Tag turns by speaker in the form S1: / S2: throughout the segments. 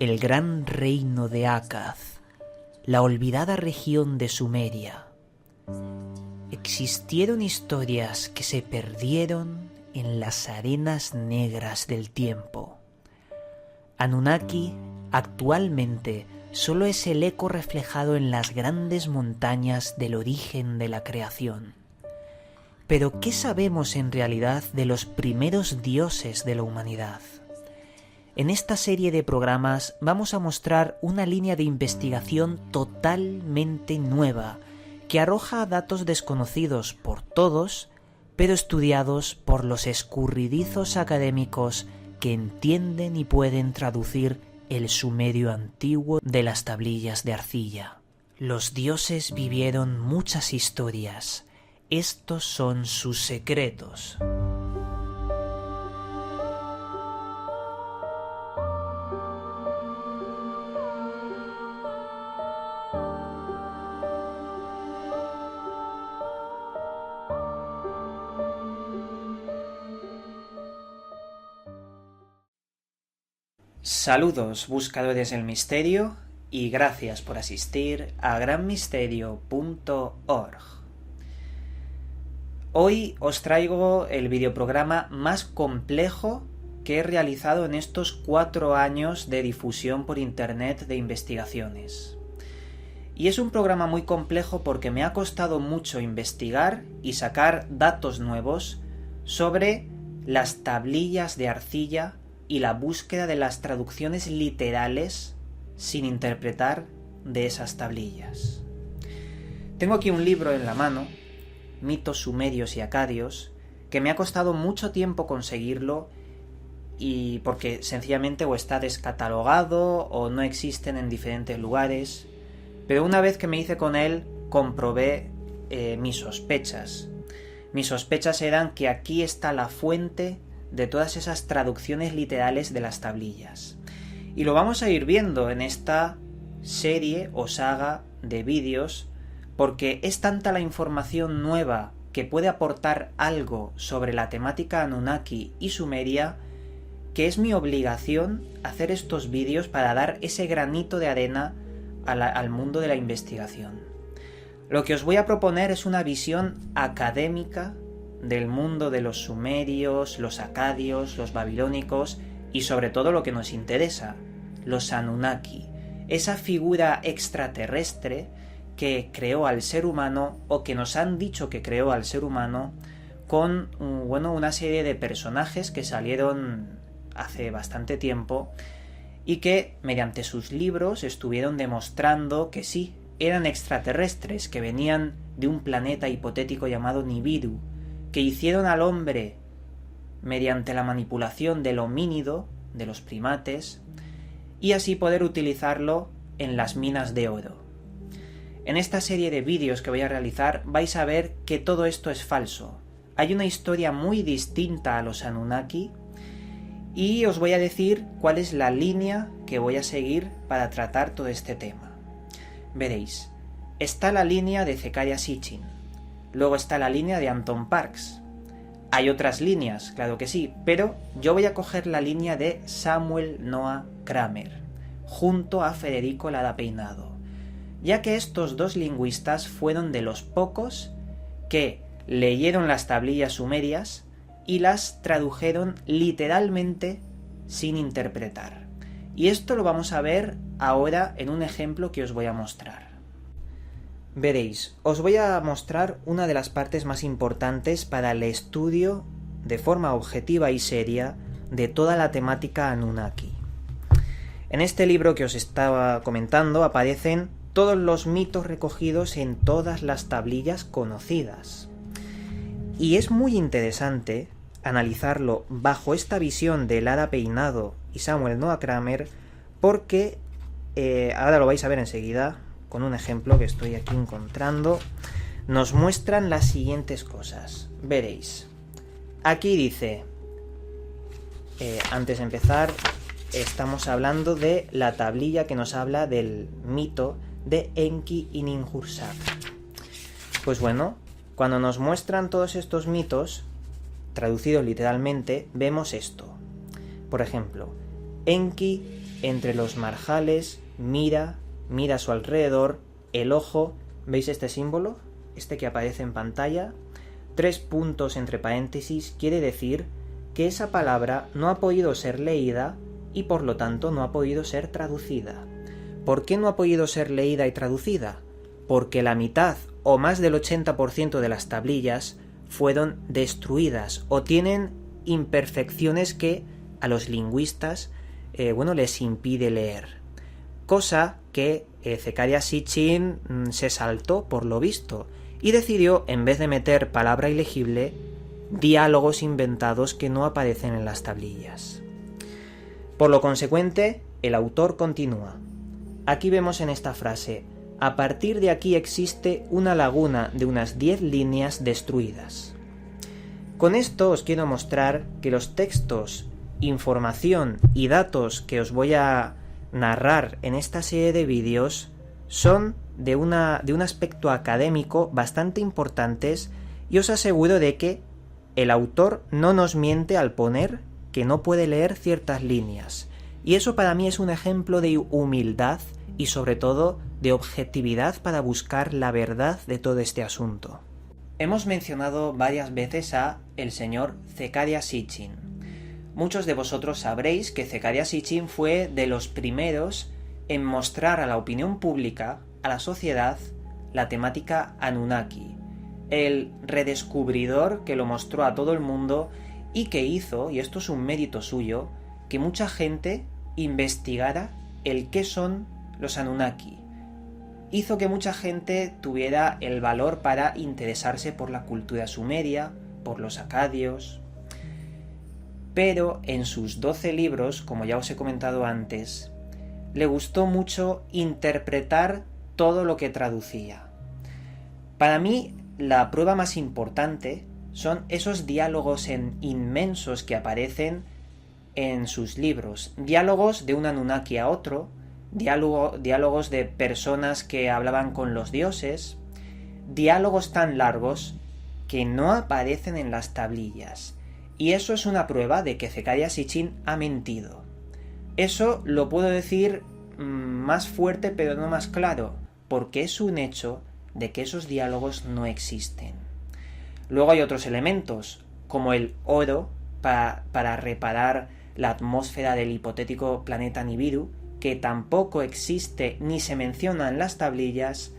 S1: el gran reino de Akkad, la olvidada región de Sumeria. Existieron historias que se perdieron en las arenas negras del tiempo. Anunnaki actualmente solo es el eco reflejado en las grandes montañas del origen de la creación. Pero ¿qué sabemos en realidad de los primeros dioses de la humanidad? En esta serie de programas vamos a mostrar una línea de investigación totalmente nueva que arroja datos desconocidos por todos, pero estudiados por los escurridizos académicos que entienden y pueden traducir el sumerio antiguo de las tablillas de arcilla. Los dioses vivieron muchas historias. Estos son sus secretos. Saludos, buscadores del misterio, y gracias por asistir a granmisterio.org. Hoy os traigo el videoprograma más complejo que he realizado en estos 4 años de difusión por internet de investigaciones. Y es un programa muy complejo porque me ha costado mucho investigar y sacar datos nuevos sobre las tablillas de arcilla y la búsqueda de las traducciones literales sin interpretar de esas tablillas. Tengo aquí un libro en la mano, Mitos sumerios y acadios, que me ha costado mucho tiempo conseguirlo y porque sencillamente o está descatalogado o no existen en diferentes lugares, pero una vez que me hice con él comprobé mis sospechas. Mis sospechas eran que aquí está la fuente de todas esas traducciones literales de las tablillas. Y lo vamos a ir viendo en esta serie o saga de vídeos, porque es tanta la información nueva que puede aportar algo sobre la temática Anunnaki y Sumeria, que es mi obligación hacer estos vídeos para dar ese granito de arena al mundo de la investigación. Lo que os voy a proponer es una visión académica del mundo de los sumerios, los acadios, los babilónicos y sobre todo lo que nos interesa, los Anunnaki, esa figura extraterrestre que creó al ser humano o que nos han dicho que creó al ser humano con una serie de personajes que salieron hace bastante tiempo y que mediante sus libros estuvieron demostrando que sí, eran extraterrestres que venían de un planeta hipotético llamado Nibiru, que hicieron al hombre mediante la manipulación del homínido, de los primates, y así poder utilizarlo en las minas de oro. En esta serie de vídeos que voy a realizar vais a ver que todo esto es falso. Hay una historia muy distinta a los Anunnaki y os voy a decir cuál es la línea que voy a seguir para tratar todo este tema. Veréis, está la línea de Zecharia Sitchin. Luego está la línea de Anton Parks. Hay otras líneas, claro que sí, pero yo voy a coger la línea de Samuel Noah Kramer, junto a Federico Lara Peinado, ya que estos dos lingüistas fueron de los pocos que leyeron las tablillas sumerias y las tradujeron literalmente sin interpretar. Y esto lo vamos a ver ahora en un ejemplo que os voy a mostrar. Veréis, os voy a mostrar una de las partes más importantes para el estudio de forma objetiva y seria de toda la temática Anunnaki. En este libro que os estaba comentando aparecen todos los mitos recogidos en todas las tablillas conocidas. Y es muy interesante analizarlo bajo esta visión de Lara Peinado y Samuel Noah Kramer porque, ahora lo vais a ver enseguida, con un ejemplo que estoy aquí encontrando, nos muestran las siguientes cosas. Veréis, aquí dice, antes de empezar, estamos hablando de la tablilla que nos habla del mito de Enki y Ninhursag. Pues bueno, cuando nos muestran todos estos mitos, traducidos literalmente, vemos esto. Por ejemplo, Enki, entre los marjales, mira a su alrededor, el ojo, ¿veis este símbolo? Este que aparece en pantalla, 3 puntos entre paréntesis, quiere decir que esa palabra no ha podido ser leída y por lo tanto no ha podido ser traducida. ¿Por qué no ha podido ser leída y traducida? Porque la mitad o más del 80% de las tablillas fueron destruidas o tienen imperfecciones que a los lingüistas les impide leer. Cosa que Zecharia Sitchin se saltó por lo visto y decidió, en vez de meter palabra ilegible, diálogos inventados que no aparecen en las tablillas. Por lo consecuente, el autor continúa. Aquí vemos en esta frase: a partir de aquí existe una laguna de unas 10 líneas destruidas. Con esto os quiero mostrar que los textos, información y datos que os voy a narrar en esta serie de vídeos son de un aspecto académico bastante importantes y os aseguro de que el autor no nos miente al poner que no puede leer ciertas líneas. Y eso para mí es un ejemplo de humildad y sobre todo de objetividad para buscar la verdad de todo este asunto. Hemos mencionado varias veces a el señor Zecharia Sitchin. Muchos de vosotros sabréis que Zecharia Sitchin fue de los primeros en mostrar a la opinión pública, a la sociedad, la temática Anunnaki, el redescubridor que lo mostró a todo el mundo y que hizo, y esto es un mérito suyo, que mucha gente investigara el qué son los Anunnaki. Hizo que mucha gente tuviera el valor para interesarse por la cultura sumeria, por los acadios. Pero en sus 12 libros, como ya os he comentado antes, le gustó mucho interpretar todo lo que traducía. Para mí, la prueba más importante son esos diálogos inmensos que aparecen en sus libros. Diálogos de un Anunnaki a otro, diálogos de personas que hablaban con los dioses, diálogos tan largos que no aparecen en las tablillas. Y eso es una prueba de que Zecharia Sitchin ha mentido. Eso lo puedo decir más fuerte pero no más claro, porque es un hecho de que esos diálogos no existen. Luego hay otros elementos, como el oro para reparar la atmósfera del hipotético planeta Nibiru, que tampoco existe ni se menciona en las tablillas,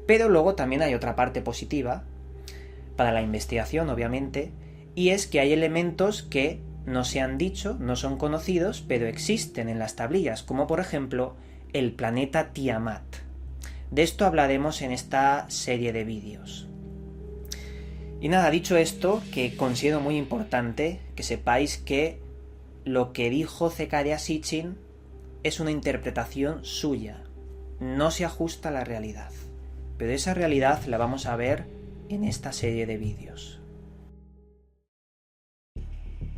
S1: pero luego también hay otra parte positiva, para la investigación obviamente, y es que hay elementos que no se han dicho, no son conocidos, pero existen en las tablillas, como por ejemplo el planeta Tiamat. De esto hablaremos en esta serie de vídeos. Y nada, dicho esto, que considero muy importante que sepáis que lo que dijo Zecharia Sitchin es una interpretación suya, no se ajusta a la realidad, pero esa realidad la vamos a ver en esta serie de vídeos.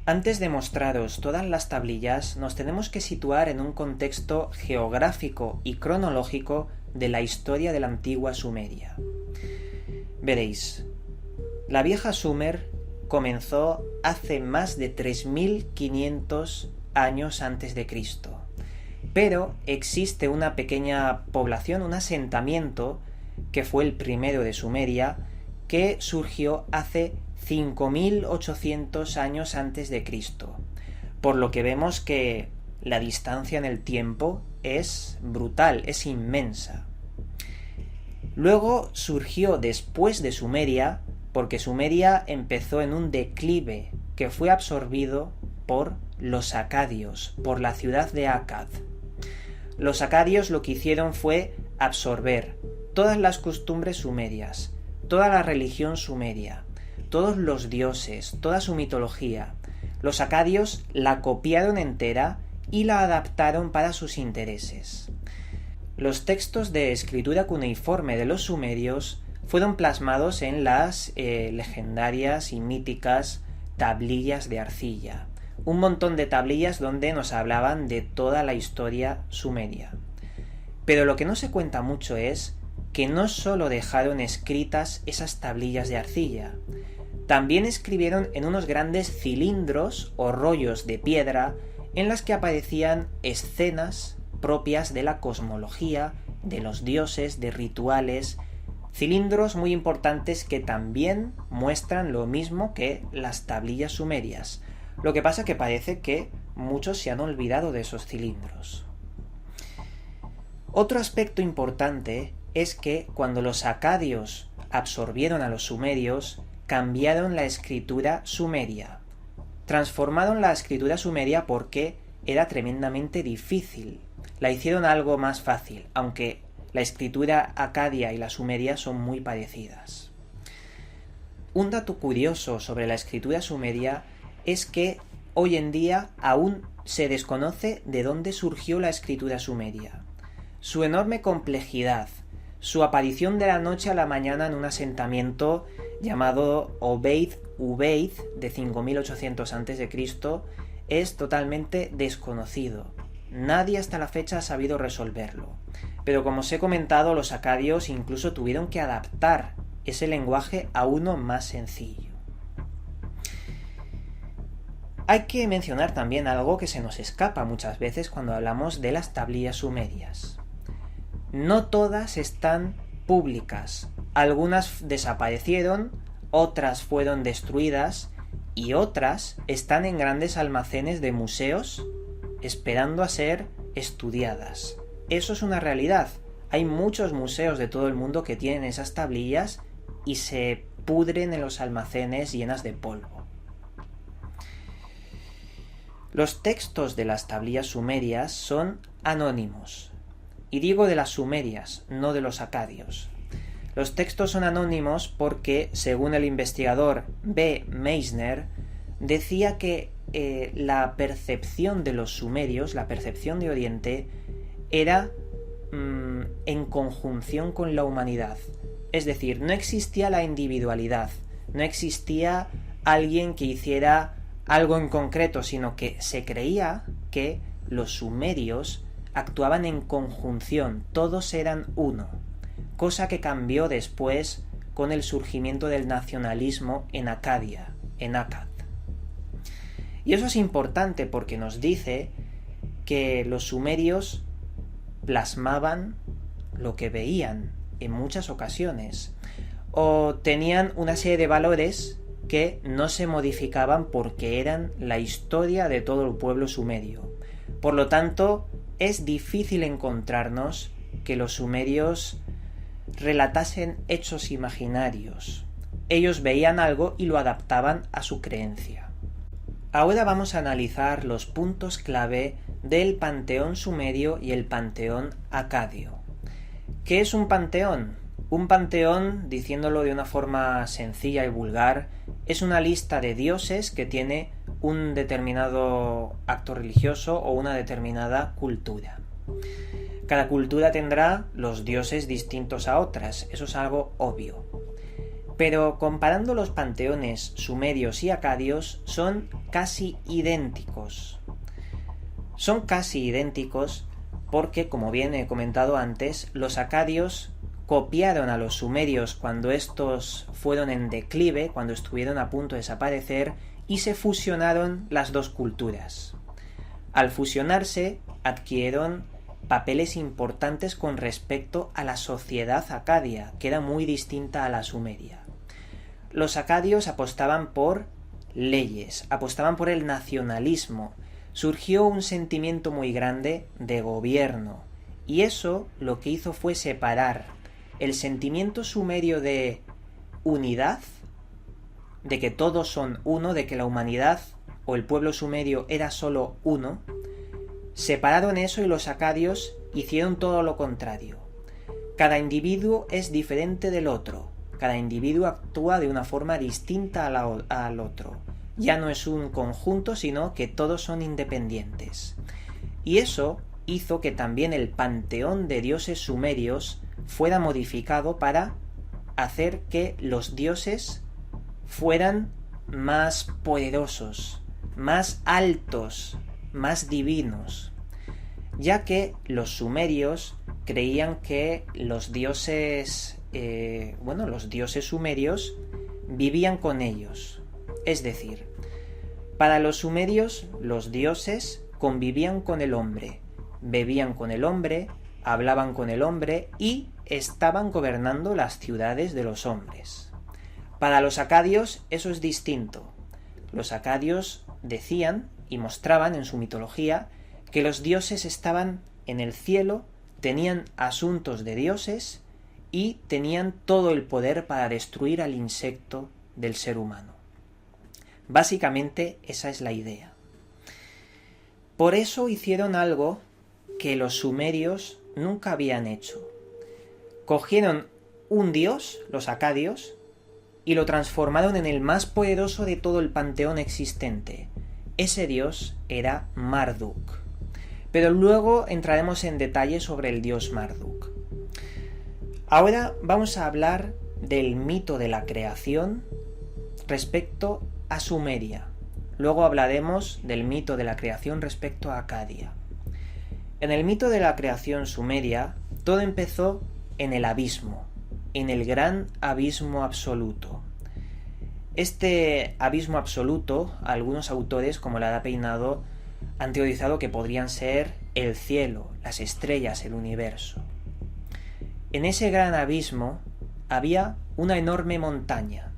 S1: Antes de mostraros todas las tablillas, nos tenemos que situar en un contexto geográfico y cronológico de la historia de la antigua Sumeria. Veréis, la vieja Sumer comenzó hace más de 3500 años antes de Cristo, pero existe una pequeña población, un asentamiento, que fue el primero de Sumeria, que surgió hace 5800 años antes de Cristo, por lo que vemos que la distancia en el tiempo es brutal, es inmensa. Luego surgió después de Sumeria, porque Sumeria empezó en un declive que fue absorbido por los acadios, por la ciudad de Akkad. Los acadios lo que hicieron fue absorber todas las costumbres sumerias, toda la religión sumeria, todos los dioses, toda su mitología. Los acadios la copiaron entera y la adaptaron para sus intereses. Los textos de escritura cuneiforme de los sumerios fueron plasmados en las legendarias y míticas tablillas de arcilla. Un montón de tablillas donde nos hablaban de toda la historia sumeria. Pero lo que no se cuenta mucho es que no solo dejaron escritas esas tablillas de arcilla, también escribieron en unos grandes cilindros o rollos de piedra en las que aparecían escenas propias de la cosmología, de los dioses, de rituales, cilindros muy importantes que también muestran lo mismo que las tablillas sumerias. Lo que pasa que parece que muchos se han olvidado de esos cilindros. Otro aspecto importante es que cuando los acadios absorbieron a los sumerios, cambiaron la escritura sumeria. Transformaron la escritura sumeria porque era tremendamente difícil. La hicieron algo más fácil, aunque la escritura acadia y la sumeria son muy parecidas. Un dato curioso sobre la escritura sumeria es que hoy en día aún se desconoce de dónde surgió la escritura sumeria. Su enorme complejidad, su aparición de la noche a la mañana en un asentamiento llamado Obeid Ubeid de 5800 a.C. es totalmente desconocido. Nadie hasta la fecha ha sabido resolverlo. Pero como os he comentado, los acadios incluso tuvieron que adaptar ese lenguaje a uno más sencillo. Hay que mencionar también algo que se nos escapa muchas veces cuando hablamos de las tablillas sumerias. No todas están públicas. Algunas desaparecieron, otras fueron destruidas y otras están en grandes almacenes de museos esperando a ser estudiadas. Eso es una realidad. Hay muchos museos de todo el mundo que tienen esas tablillas y se pudren en los almacenes llenas de polvo. Los textos de las tablillas sumerias son anónimos. Y digo de las sumerias, no de los acadios. Los textos son anónimos porque, según el investigador B. Meissner, decía que la percepción de los sumerios, la percepción de Oriente, era en conjunción con la humanidad. Es decir, no existía la individualidad, no existía alguien que hiciera algo en concreto, sino que se creía que los sumerios actuaban en conjunción, todos eran uno, cosa que cambió después con el surgimiento del nacionalismo en Acadia, en Akkad. Y eso es importante porque nos dice que los sumerios plasmaban lo que veían en muchas ocasiones, o tenían una serie de valores que no se modificaban porque eran la historia de todo el pueblo sumerio. Por lo tanto, es difícil encontrarnos que los sumerios relatasen hechos imaginarios. Ellos veían algo y lo adaptaban a su creencia. Ahora vamos a analizar los puntos clave del panteón sumerio y el panteón acadio. ¿Qué es un panteón? Un panteón, diciéndolo de una forma sencilla y vulgar, es una lista de dioses que tiene un determinado acto religioso o una determinada cultura. Cada cultura tendrá los dioses distintos a otras, eso es algo obvio. Pero comparando los panteones sumerios y acadios, son casi idénticos. Son casi idénticos porque, como bien he comentado antes, los acadios copiaron a los sumerios cuando estos fueron en declive, cuando estuvieron a punto de desaparecer, y se fusionaron las dos culturas. Al fusionarse, adquirieron papeles importantes con respecto a la sociedad acadia, que era muy distinta a la sumeria. Los acadios apostaban por leyes, apostaban por el nacionalismo. Surgió un sentimiento muy grande de gobierno, y eso lo que hizo fue separar el sentimiento sumerio de unidad, de que todos son uno, de que la humanidad o el pueblo sumerio era solo uno. Separaron eso y los acadios hicieron todo lo contrario. Cada individuo es diferente del otro, cada individuo actúa de una forma distinta al otro. Ya no es un conjunto, sino que todos son independientes. Y eso hizo que también el panteón de dioses sumerios fuera modificado para hacer que los dioses fueran más poderosos, más altos, más divinos, ya que los sumerios creían que los dioses sumerios vivían con ellos. Es decir, para los sumerios, los dioses convivían con el hombre, bebían con el hombre, hablaban con el hombre y estaban gobernando las ciudades de los hombres. Para los acadios eso es distinto. Los acadios decían y mostraban en su mitología que los dioses estaban en el cielo, tenían asuntos de dioses y tenían todo el poder para destruir al insecto del ser humano. Básicamente esa es la idea. Por eso hicieron algo que los sumerios nunca habían hecho. Cogieron un dios, los acadios, y lo transformaron en el más poderoso de todo el panteón existente. Ese dios era Marduk. Pero luego entraremos en detalle sobre el dios Marduk. Ahora vamos a hablar del mito de la creación respecto a Sumeria. Luego hablaremos del mito de la creación respecto a Acadia. En el mito de la creación sumeria, todo empezó en el abismo, en el gran abismo absoluto. Este abismo absoluto, algunos autores, como la Hada Peinado, han teorizado que podrían ser el cielo, las estrellas, el universo. En ese gran abismo había una enorme montaña,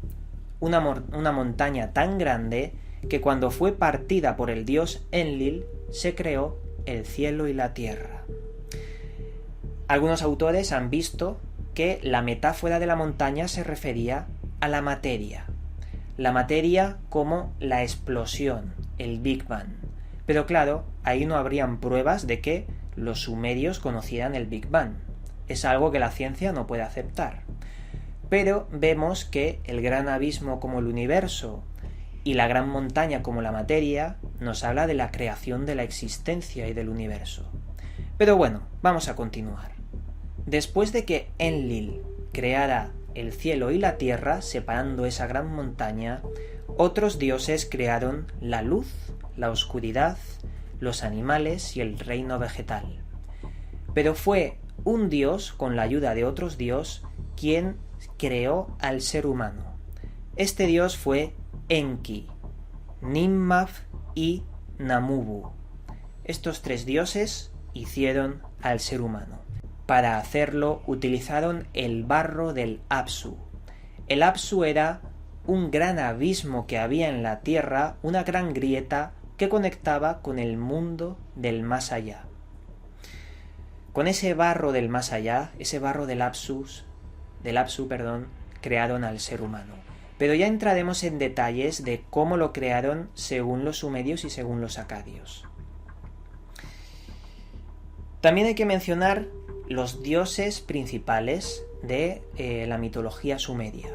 S1: una montaña tan grande que cuando fue partida por el dios Enlil se creó el cielo y la tierra. Algunos autores han visto que la metáfora de la montaña se refería a la materia como la explosión, el Big Bang. Pero claro, ahí no habrían pruebas de que los sumerios conocieran el Big Bang. Es algo que la ciencia no puede aceptar. Pero vemos que el gran abismo como el universo y la gran montaña como la materia nos habla de la creación de la existencia y del universo. Pero bueno, vamos a continuar. Después de que Enlil creara el cielo y la tierra, separando esa gran montaña, otros dioses crearon la luz, la oscuridad, los animales y el reino vegetal. Pero fue un dios, con la ayuda de otros dioses, quien creó al ser humano. Este dios fue Enki, Ninmah y Namubu. Estos tres dioses hicieron al ser humano. Para hacerlo utilizaron el barro del Apsu. El Apsu era un gran abismo que había en la tierra, una gran grieta que conectaba con el mundo del más allá. Con ese barro del más allá, ese barro del Apsu, crearon al ser humano. Pero ya entraremos en detalles de cómo lo crearon según los sumerios y según los acadios. También hay que mencionar los dioses principales de la mitología sumeria.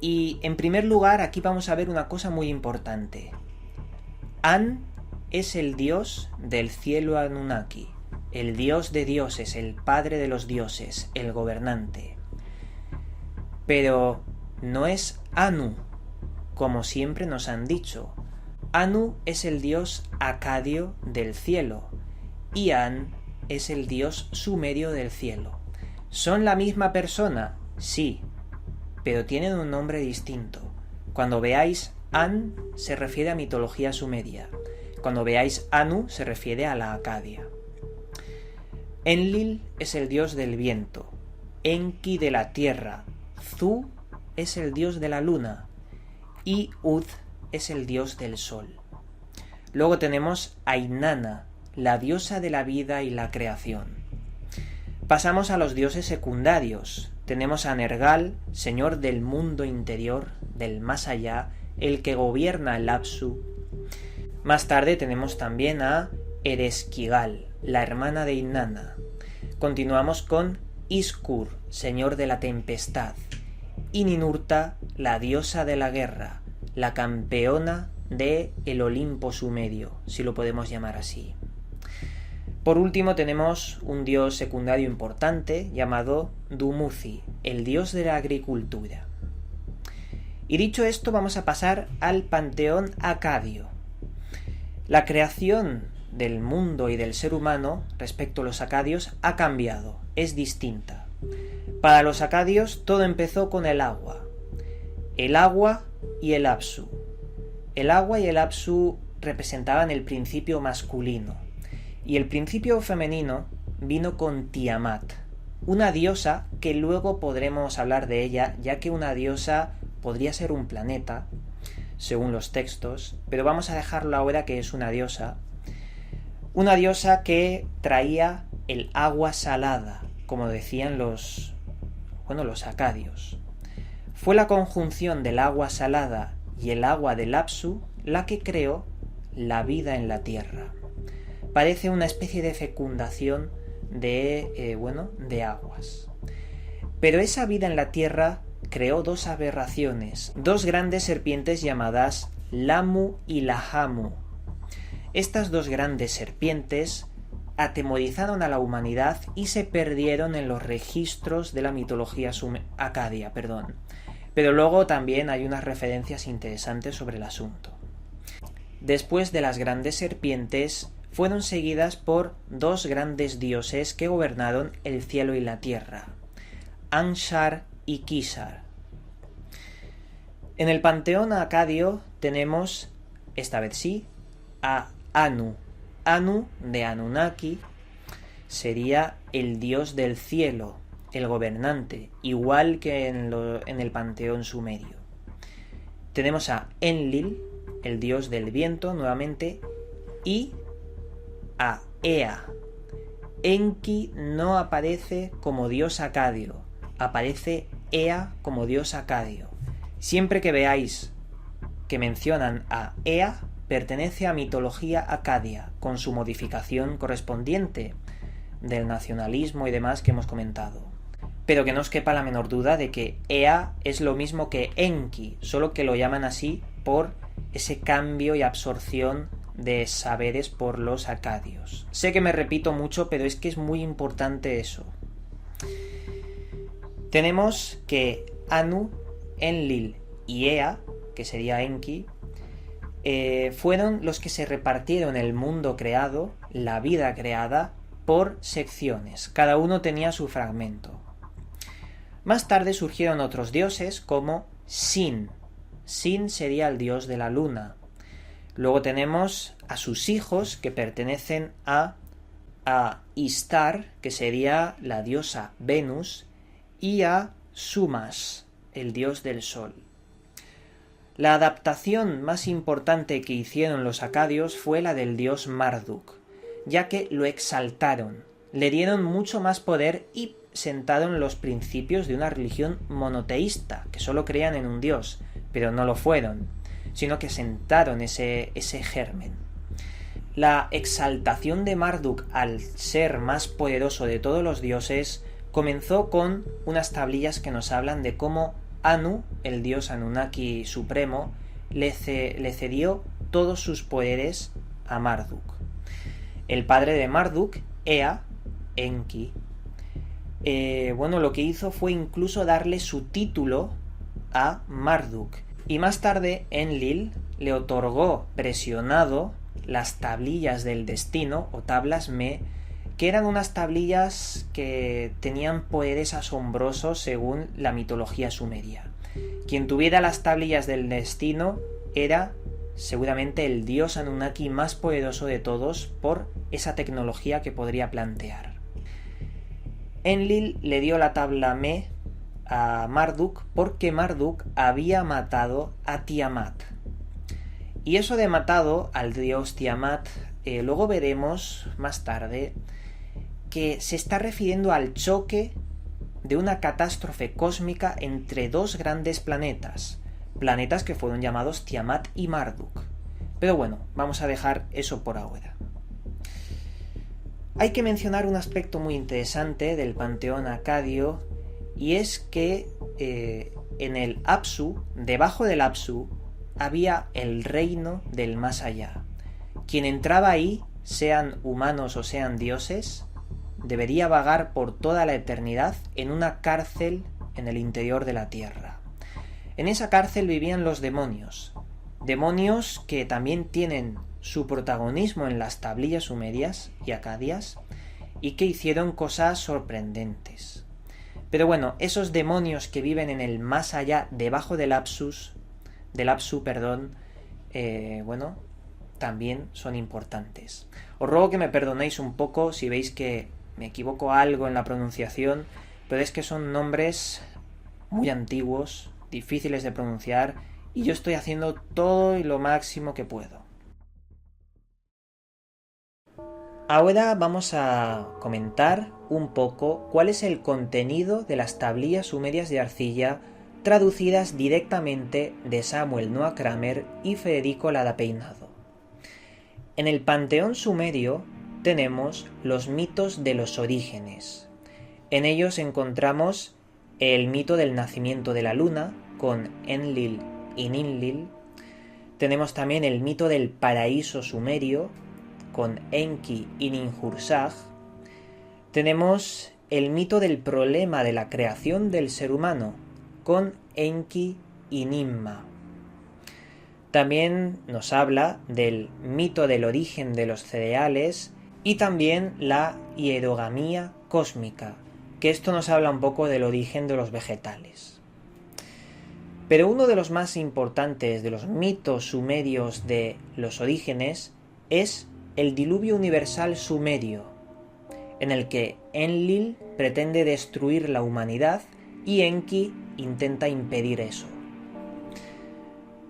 S1: Y en primer lugar, aquí vamos a ver una cosa muy importante. An es el dios del cielo Anunnaki, el dios de dioses, el padre de los dioses, el gobernante. Pero no es Anu, como siempre nos han dicho. Anu es el dios acadio del cielo y An es el dios sumerio del cielo. ¿Son la misma persona? Sí, pero tienen un nombre distinto. Cuando veáis An se refiere a mitología sumeria. Cuando veáis Anu se refiere a la Acadia. Enlil es el dios del viento, Enki de la tierra, Zu es el dios de la luna y Ud es el dios del sol. Luego tenemos a Inanna, la diosa de la vida y la creación. Pasamos a los dioses secundarios. Tenemos a Nergal, señor del mundo interior, del más allá, el que gobierna el Apsu. Más tarde tenemos también a Ereshkigal, la hermana de Inanna. Continuamos con Iskur, señor de la tempestad, y Ninurta, la diosa de la guerra, la campeona de el Olimpo sumerio, si lo podemos llamar así. Por último tenemos un dios secundario importante llamado Dumuzi, el dios de la agricultura. Y dicho esto, vamos a pasar al panteón acadio. La creación del mundo y del ser humano respecto a los acadios ha cambiado, es distinta. Para los acadios todo empezó con el agua y el Apsu. El agua y el Apsu representaban el principio masculino y el principio femenino vino con Tiamat, una diosa que luego podremos hablar de ella, ya que una diosa podría ser un planeta, según los textos, pero vamos a dejarlo ahora que es una diosa que traía el agua salada, como decían los acadios. Fue la conjunción del agua salada y el agua del Apsu la que creó la vida en la tierra. Parece una especie de fecundación de aguas. Pero esa vida en la tierra creó dos aberraciones, dos grandes serpientes llamadas Lamu y Lahamu. Estas dos grandes serpientes atemorizaron a la humanidad y se perdieron en los registros de la mitología acadia, Pero luego también hay unas referencias interesantes sobre el asunto. Después de las grandes serpientes, fueron seguidas por dos grandes dioses que gobernaron el cielo y la tierra, Anshar y Kishar. En el panteón acadio tenemos, esta vez sí, a Anu. Anu de Anunnaki sería el dios del cielo, el gobernante, igual que en el panteón sumerio. Tenemos a Enlil, el dios del viento nuevamente, y a Ea. Enki no aparece como dios acadio, aparece Ea como dios acadio. Siempre que veáis que mencionan a Ea, pertenece a mitología acadia, con su modificación correspondiente del nacionalismo y demás que hemos comentado. Pero que no os quepa la menor duda de que Ea es lo mismo que Enki, solo que lo llaman así por ese cambio y absorción de saberes por los acadios. Sé que me repito mucho, pero es que es muy importante eso. Tenemos que Anu, Enlil y Ea, que sería Enki, fueron los que se repartieron el mundo creado, la vida creada, por secciones. Cada uno tenía su fragmento. Más tarde surgieron otros dioses como Sin. Sin sería el dios de la luna. Luego tenemos a sus hijos que pertenecen a Istar, que sería la diosa Venus, y a Sumas, el dios del sol. La adaptación más importante que hicieron los acadios fue la del dios Marduk, ya que lo exaltaron, le dieron mucho más poder y sentaron los principios de una religión monoteísta, que solo creían en un dios, pero no lo fueron, sino que sentaron ese germen. La exaltación de Marduk al ser más poderoso de todos los dioses comenzó con unas tablillas que nos hablan de cómo Anu, el dios Anunnaki supremo, le cedió todos sus poderes a Marduk. El padre de Marduk, Ea, Enki, lo que hizo fue incluso darle su título a Marduk. Y más tarde Enlil le otorgó, presionado, las tablillas del destino, o tablas Me, que eran unas tablillas que tenían poderes asombrosos según la mitología sumeria. Quien tuviera las tablillas del destino era seguramente el dios Anunnaki más poderoso de todos por esa tecnología que podría plantear. Enlil le dio la tabla Me a Marduk porque Marduk había matado a Tiamat. Y eso de matado al dios Tiamat, luego veremos más tarde que se está refiriendo al choque de una catástrofe cósmica entre dos grandes planetas que fueron llamados Tiamat y Marduk. Pero bueno, vamos a dejar eso por ahora. Hay que mencionar un aspecto muy interesante del panteón acadio, y es que en el Apsu, debajo del Apsu, había el reino del más allá. Quien entraba ahí, sean humanos o sean dioses, debería vagar por toda la eternidad en una cárcel en el interior de la tierra. En esa cárcel vivían los demonios que también tienen su protagonismo en las tablillas sumerias y acadias, y que hicieron cosas sorprendentes. Pero bueno, esos demonios que viven en el más allá, debajo del Apsu, también son importantes. Os ruego que me perdonéis un poco si veis que me equivoco algo en la pronunciación, pero es que son nombres muy antiguos, difíciles de pronunciar, y yo estoy haciendo todo y lo máximo que puedo. Ahora vamos a comentar un poco cuál es el contenido de las tablillas sumerias de arcilla traducidas directamente de Samuel Noah Kramer y Federico Lada Peinado. En el panteón sumerio tenemos los mitos de los orígenes. En ellos encontramos el mito del nacimiento de la luna, con Enlil y Ninlil. Tenemos también el mito del paraíso sumerio, con Enki y Ninhursag. Tenemos el mito del problema de la creación del ser humano, con Enki y Ninmah. También nos habla del mito del origen de los cereales y también la hierogamía cósmica, que esto nos habla un poco del origen de los vegetales. Pero uno de los más importantes de los mitos sumerios de los orígenes es el diluvio universal sumerio, en el que Enlil pretende destruir la humanidad y Enki intenta impedir eso.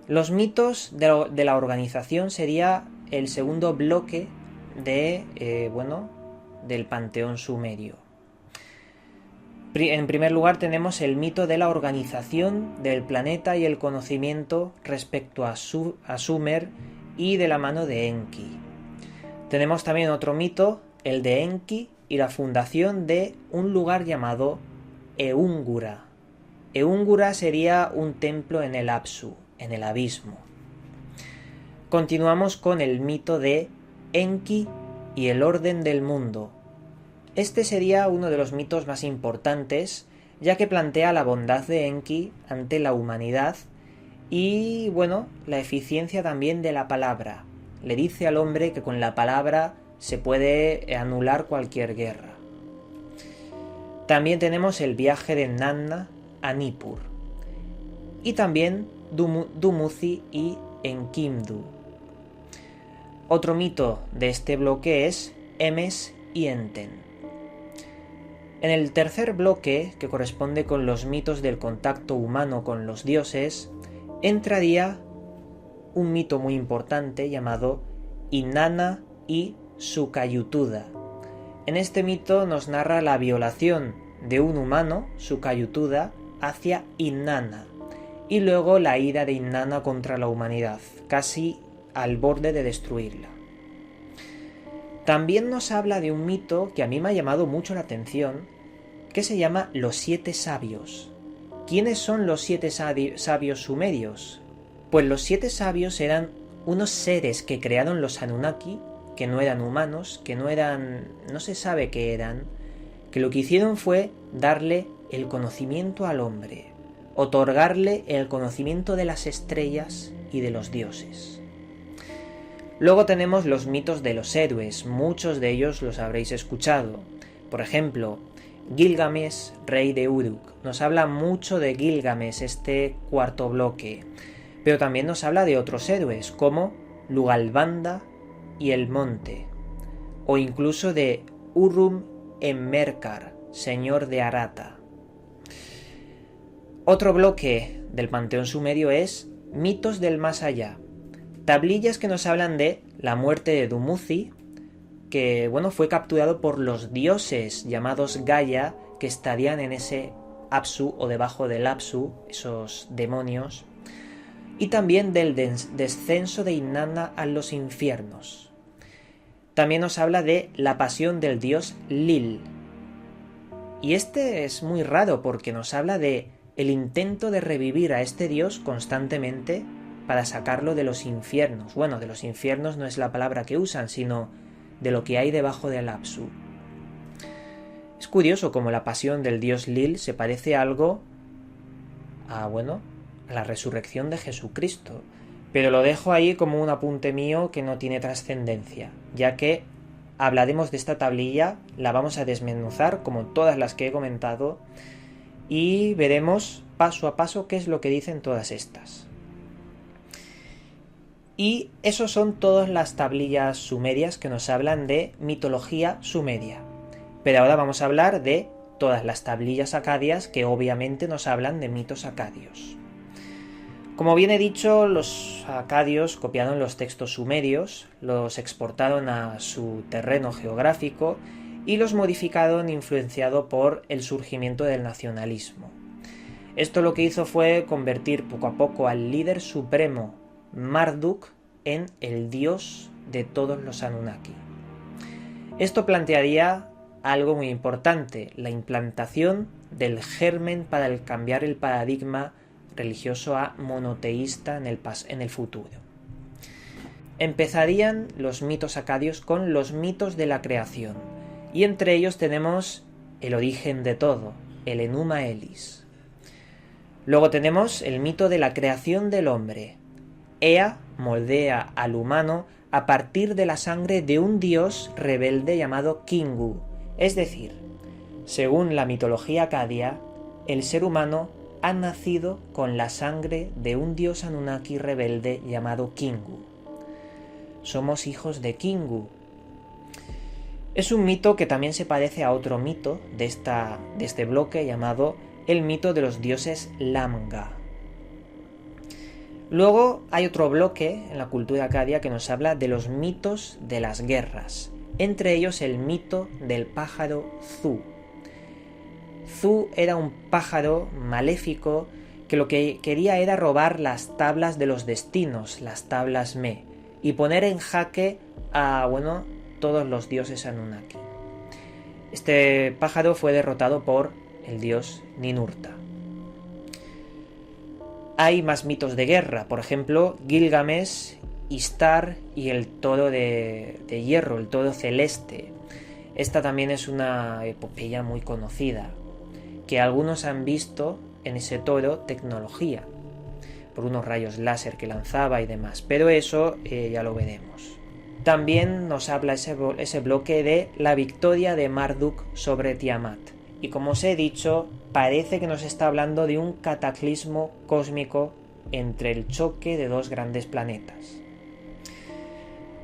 S1: Los mitos de la organización sería el segundo bloque del panteón sumerio. En primer lugar tenemos el mito de la organización del planeta y el conocimiento respecto a Sumer y de la mano de Enki. Tenemos también otro mito, el de Enki y la fundación de un lugar llamado Eungura. Eungura sería un templo en el Apsu, en el abismo. Continuamos con el mito de Enki y el orden del mundo. Este sería uno de los mitos más importantes, ya que plantea la bondad de Enki ante la humanidad y, la eficiencia también de la palabra. Le dice al hombre que con la palabra se puede anular cualquier guerra. También tenemos el viaje de Nanna a Nippur. Y también Dumuzi y Enkidu. Otro mito de este bloque es Emes y Enten. En el tercer bloque, que corresponde con los mitos del contacto humano con los dioses, entraría un mito muy importante llamado Inanna y Sukayutuda. En este mito nos narra la violación de un humano, Sukayutuda, hacia Inanna, y luego la ira de Inanna contra la humanidad, casi al borde de destruirla. También nos habla de un mito que a mí me ha llamado mucho la atención, que se llama Los 7 sabios. ¿Quiénes son los 7 sabios sumerios? Pues los 7 sabios eran unos seres que crearon los Anunnaki, que no eran humanos, no se sabe qué eran, que lo que hicieron fue darle el conocimiento al hombre, otorgarle el conocimiento de las estrellas y de los dioses. Luego tenemos los mitos de los héroes, muchos de ellos los habréis escuchado. Por ejemplo, Gilgamesh, rey de Uruk. Nos habla mucho de Gilgamesh este cuarto bloque, pero también nos habla de otros héroes como Lugalbanda y el monte, o incluso de Urrum en Merkar, señor de Arata. Otro bloque del panteón sumerio es mitos del más allá, tablillas que nos hablan de la muerte de Dumuzi, que fue capturado por los dioses llamados Gaia, que estarían en ese Apsu o debajo del Apsu, esos demonios, y también del descenso de Inanna a los infiernos. También nos habla de la pasión del dios Lil. Y este es muy raro porque nos habla de el intento de revivir a este dios constantemente para sacarlo de los infiernos. Bueno, de los infiernos no es la palabra que usan, sino de lo que hay debajo del Apsu. Es curioso cómo la pasión del dios Lil se parece algo a la resurrección de Jesucristo. Pero lo dejo ahí como un apunte mío que no tiene trascendencia, ya que hablaremos de esta tablilla, la vamos a desmenuzar como todas las que he comentado y veremos paso a paso qué es lo que dicen todas estas. Y esos son todas las tablillas sumerias que nos hablan de mitología sumeria. Pero ahora vamos a hablar de todas las tablillas acadias que obviamente nos hablan de mitos acadios. Como bien he dicho, los acadios copiaron los textos sumerios, los exportaron a su terreno geográfico y los modificaron influenciado por el surgimiento del nacionalismo. Esto lo que hizo fue convertir poco a poco al líder supremo Marduk en el dios de todos los Anunnaki. Esto plantearía algo muy importante, la implantación del germen para cambiar el paradigma religioso a monoteísta en el futuro. Empezarían los mitos acadios con los mitos de la creación, y entre ellos tenemos el origen de todo, el Enuma Elis. Luego tenemos el mito de la creación del hombre. Ea moldea al humano a partir de la sangre de un dios rebelde llamado Kingu. Es decir, según la mitología acadia, el ser humano ha nacido con la sangre de un dios Anunnaki rebelde llamado Kingu. Somos hijos de Kingu. Es un mito que también se parece a otro mito de este bloque llamado el mito de los dioses Lamga. Luego hay otro bloque en la cultura acadia que nos habla de los mitos de las guerras, entre ellos el mito del pájaro Zu. Zu era un pájaro maléfico que lo que quería era robar las tablas de los destinos, las tablas Me, y poner en jaque a, todos los dioses Anunnaki. Este pájaro fue derrotado por el dios Ninurta. Hay más mitos de guerra, por ejemplo, Gilgamesh, Ishtar y el toro de hierro, el toro celeste. Esta también es una epopeya muy conocida, que algunos han visto en ese toro tecnología, por unos rayos láser que lanzaba y demás, pero eso ya lo veremos. También nos habla ese bloque de la victoria de Marduk sobre Tiamat. Y como os he dicho, parece que nos está hablando de un cataclismo cósmico entre el choque de dos grandes planetas.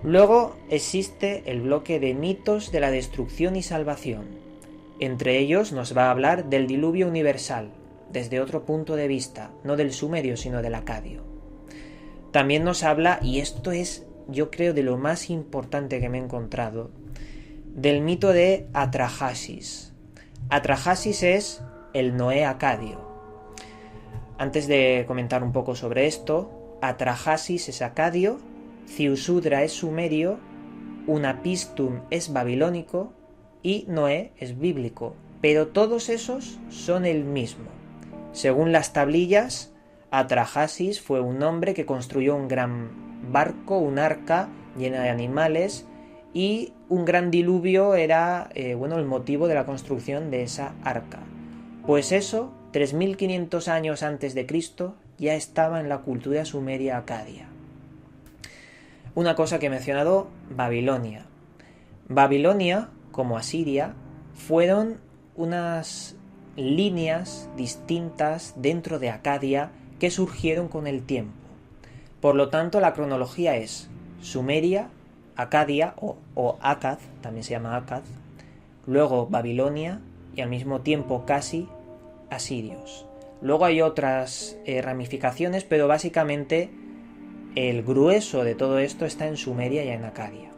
S1: Luego existe el bloque de mitos de la destrucción y salvación. Entre ellos nos va a hablar del diluvio universal, desde otro punto de vista, no del sumerio sino del acadio. También nos habla, y esto es yo creo de lo más importante que me he encontrado, del mito de Atrahasis. Atrahasis es el Noé acadio. Antes de comentar un poco sobre esto, Atrahasis es acadio, Ziusudra es sumerio, Unapistum es babilónico y Noé es bíblico, pero todos esos son el mismo. Según las tablillas, Atrahasis fue un hombre que construyó un gran barco, un arca llena de animales, y un gran diluvio era el motivo de la construcción de esa arca. Pues eso, 3500 años antes de Cristo, ya estaba en la cultura sumeria acadia. Una cosa que he mencionado, Babilonia. Babilonia, como Asiria, fueron unas líneas distintas dentro de Acadia que surgieron con el tiempo. Por lo tanto, la cronología es Sumeria, Acadia o Akkad, también se llama Akkad, luego Babilonia y al mismo tiempo casi asirios. Luego hay otras ramificaciones, pero básicamente el grueso de todo esto está en Sumeria y en Acadia.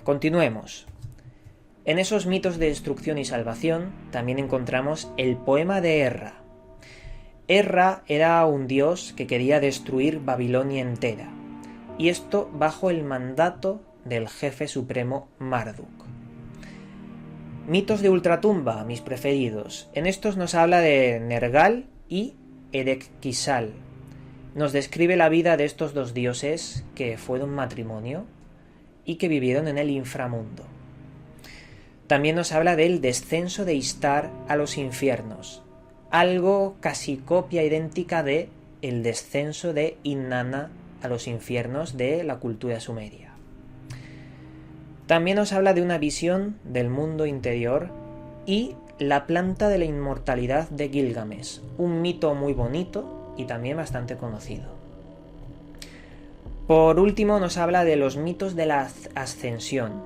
S1: Continuemos. En esos mitos de destrucción y salvación también encontramos el poema de Erra. Erra era un dios que quería destruir Babilonia entera, y esto bajo el mandato del jefe supremo Marduk. Mitos de ultratumba, mis preferidos. En estos nos habla de Nergal y Erekkisal. Nos describe la vida de estos dos dioses que fueron matrimonio y que vivieron en el inframundo. También nos habla del descenso de Ishtar a los infiernos, algo casi copia idéntica de el descenso de Inanna a los infiernos de la cultura sumeria. También nos habla de una visión del mundo interior y la planta de la inmortalidad de Gilgamesh, un mito muy bonito y también bastante conocido. Por último, nos habla de los mitos de la ascensión,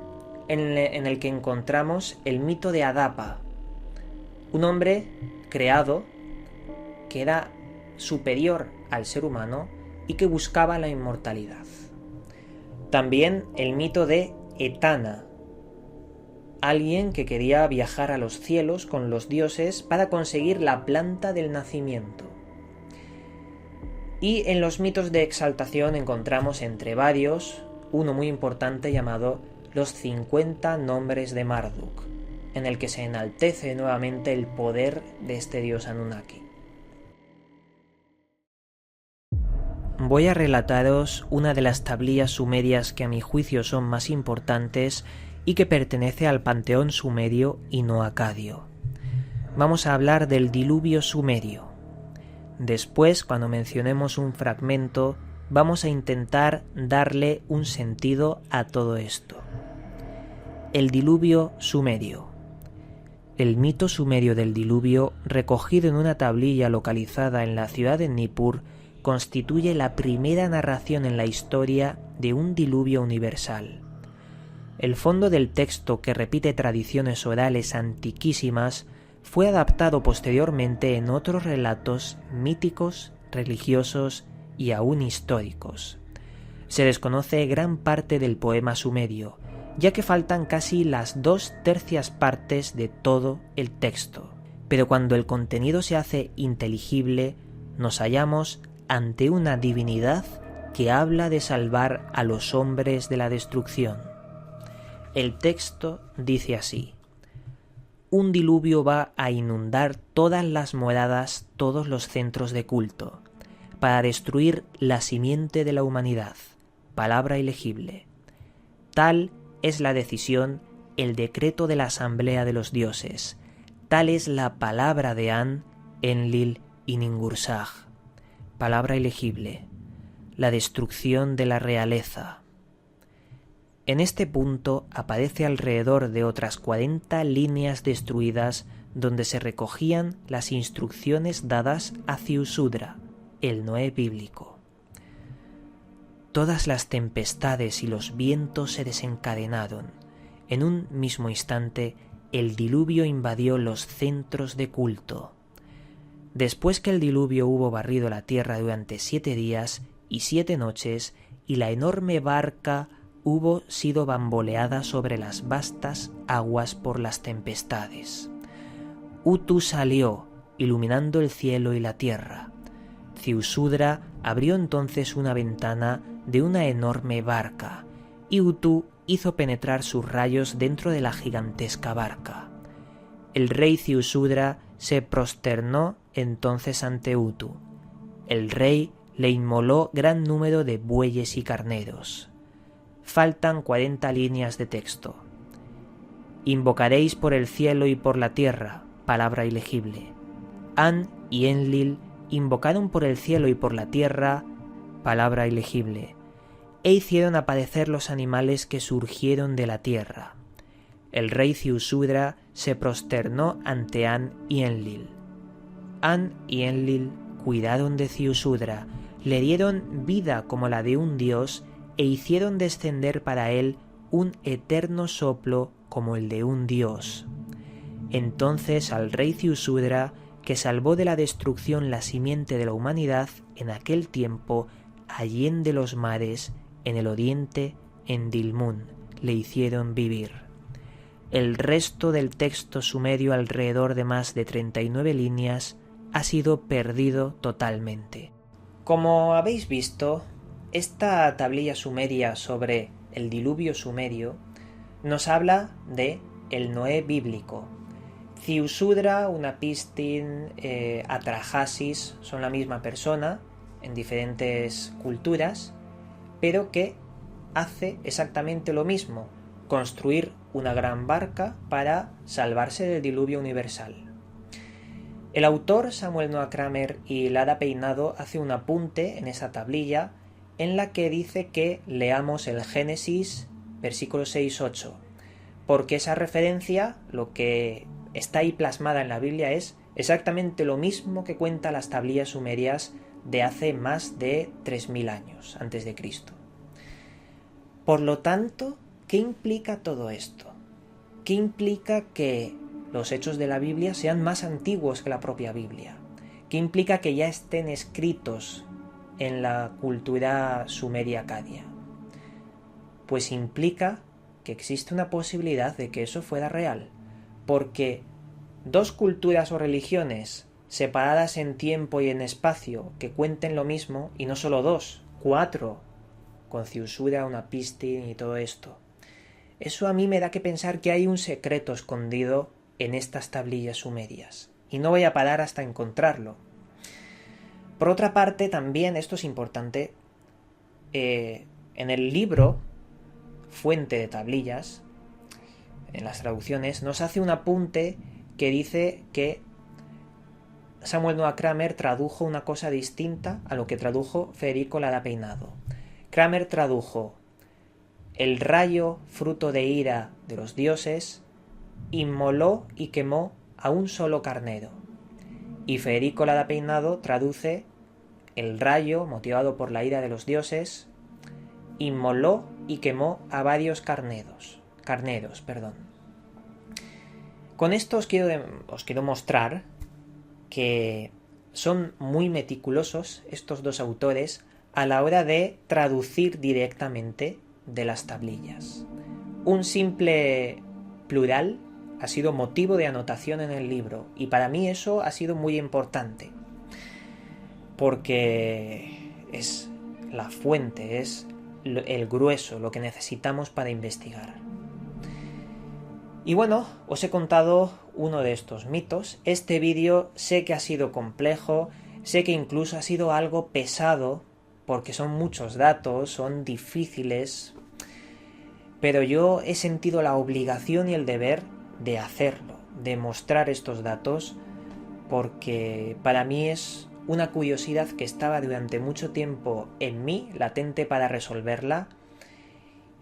S1: en el que encontramos el mito de Adapa, un hombre creado que era superior al ser humano y que buscaba la inmortalidad. También el mito de Etana, alguien que quería viajar a los cielos con los dioses para conseguir la planta del nacimiento. Y en los mitos de exaltación encontramos entre varios uno muy importante llamado los 50 nombres de Marduk, en el que se enaltece nuevamente el poder de este dios Anunnaki. Voy a relataros una de las tablillas sumerias que a mi juicio son más importantes y que pertenece al panteón sumerio y no acadio. Vamos a hablar del diluvio sumerio. Después, cuando mencionemos un fragmento, vamos a intentar darle un sentido a todo esto. El diluvio sumerio. El mito sumerio del diluvio, recogido en una tablilla localizada en la ciudad de Nippur, constituye la primera narración en la historia de un diluvio universal. El fondo del texto, que repite tradiciones orales antiquísimas, fue adaptado posteriormente en otros relatos míticos, religiosos y aún históricos. Se desconoce gran parte del poema sumerio, ya que faltan casi las 2/3 partes de todo el texto. Pero cuando el contenido se hace inteligible, nos hallamos ante una divinidad que habla de salvar a los hombres de la destrucción. El texto dice así: un diluvio va a inundar todas las moradas, todos los centros de culto, para destruir la simiente de la humanidad. Palabra ilegible. Tal es la decisión, el decreto de la asamblea de los dioses. Tal es la palabra de An, Enlil y Ningursag. Palabra ilegible. La destrucción de la realeza. En este punto aparece alrededor de otras 40 líneas destruidas donde se recogían las instrucciones dadas a Ziusudra, el Noé bíblico. Todas las tempestades y los vientos se desencadenaron. En un mismo instante, el diluvio invadió los centros de culto. Después que el diluvio hubo barrido la tierra durante 7 días y 7 noches, y la enorme barca hubo sido bamboleada sobre las vastas aguas por las tempestades. Utu salió, iluminando el cielo y la tierra. Ziusudra abrió entonces una ventana de una enorme barca, y Utu hizo penetrar sus rayos dentro de la gigantesca barca. El rey Ziusudra se prosternó entonces ante Utu. El rey le inmoló gran número de bueyes y carneros. Faltan 40 líneas de texto. Invocaréis por el cielo y por la tierra, palabra ilegible. An y Enlil invocaron por el cielo y por la tierra, palabra ilegible, e hicieron aparecer los animales que surgieron de la tierra. El rey Ziusudra se prosternó ante An y Enlil. An y Enlil cuidaron de Ziusudra, le dieron vida como la de un dios e hicieron descender para él un eterno soplo como el de un dios. Entonces al rey Ziusudra, que salvó de la destrucción la simiente de la humanidad en aquel tiempo, allende los mares, en el oriente, en Dilmun, le hicieron vivir. El resto del texto sumerio, alrededor de más de 39 líneas, ha sido perdido totalmente. Como habéis visto, esta tablilla sumeria sobre el diluvio sumerio nos habla de el Noé bíblico. Ziusudra, Unapistin, Atrahasis son la misma persona en diferentes culturas, pero que hace exactamente lo mismo: construir una gran barca para salvarse del diluvio universal. El autor Samuel Noah Kramer y Lara Peinado hace un apunte en esa tablilla en la que dice que leamos el Génesis versículo 6-8, porque esa referencia, lo que está ahí plasmada en la Biblia, es exactamente lo mismo que cuentan las tablillas sumerias de hace más de 3000 años antes de Cristo. Por lo tanto, ¿qué implica todo esto? ¿Qué implica que los hechos de la Biblia sean más antiguos que la propia Biblia? ¿Qué implica que ya estén escritos en la cultura sumeria-acadia? Pues implica que existe una posibilidad de que eso fuera real, porque dos culturas o religiones separadas en tiempo y en espacio que cuenten lo mismo, y no solo dos, 4, con Ciusura, Unapistin y todo esto. Eso a mí me da que pensar que hay un secreto escondido en estas tablillas sumerias, y no voy a parar hasta encontrarlo. Por otra parte, también, esto es importante, en el libro Fuente de Tablillas, en las traducciones, nos hace un apunte que dice que Samuel Noah Kramer tradujo una cosa distinta a lo que tradujo Federico Lara Peinado. Kramer tradujo: el rayo, fruto de ira de los dioses, inmoló y quemó a un solo carnero. Y Federico Lara Peinado traduce: el rayo, motivado por la ira de los dioses, inmoló y quemó a varios carneros. Con esto os quiero mostrar que son muy meticulosos estos dos autores a la hora de traducir directamente de las tablillas. Un simple plural ha sido motivo de anotación en el libro, y para mí eso ha sido muy importante, porque es la fuente, es el grueso, lo que necesitamos para investigar. Y bueno, os he contado uno de estos mitos. Este vídeo sé que ha sido complejo, sé que incluso ha sido algo pesado, porque son muchos datos, son difíciles, pero yo he sentido la obligación y el deber de hacerlo, de mostrar estos datos, porque para mí es una curiosidad que estaba durante mucho tiempo en mí, latente para resolverla,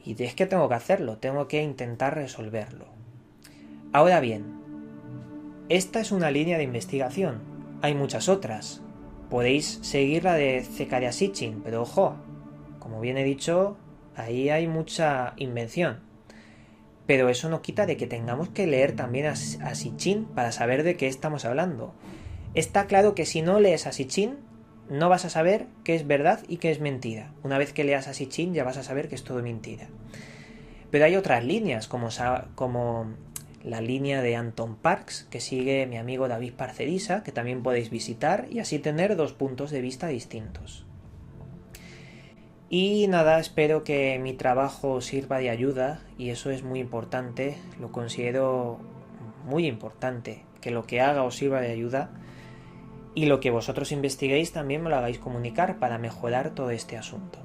S1: y es que tengo que hacerlo, tengo que intentar resolverlo. Ahora bien, esta es una línea de investigación, hay muchas otras. Podéis seguir la de Zecaria Sitchin, pero ojo, como bien he dicho, ahí hay mucha invención. Pero eso no quita de que tengamos que leer también a Sitchin para saber de qué estamos hablando. Está claro que si no lees a Sitchin, no vas a saber qué es verdad y qué es mentira. Una vez que leas a Sitchin ya vas a saber que es todo mentira. Pero hay otras líneas, como la línea de Anton Parks, que sigue mi amigo David Parcerisa, que también podéis visitar, y así tener dos puntos de vista distintos. Y nada, espero que mi trabajo sirva de ayuda, y eso es muy importante, lo considero muy importante, que lo que haga os sirva de ayuda, y lo que vosotros investiguéis también me lo hagáis comunicar para mejorar todo este asunto.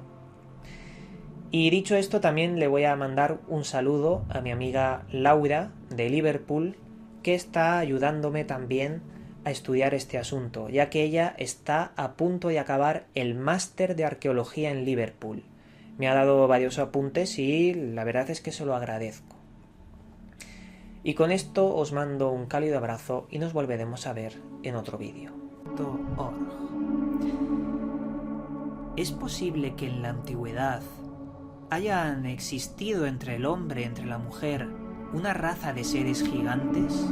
S1: Y dicho esto, también le voy a mandar un saludo a mi amiga Laura de Liverpool, que está ayudándome también a estudiar este asunto, ya que ella está a punto de acabar el máster de arqueología en Liverpool. Me ha dado varios apuntes y la verdad es que se lo agradezco. Y con esto os mando un cálido abrazo y nos volveremos a ver en otro vídeo. ¿Es posible que en la antigüedad hayan existido entre el hombre, entre la mujer, una raza de seres gigantes?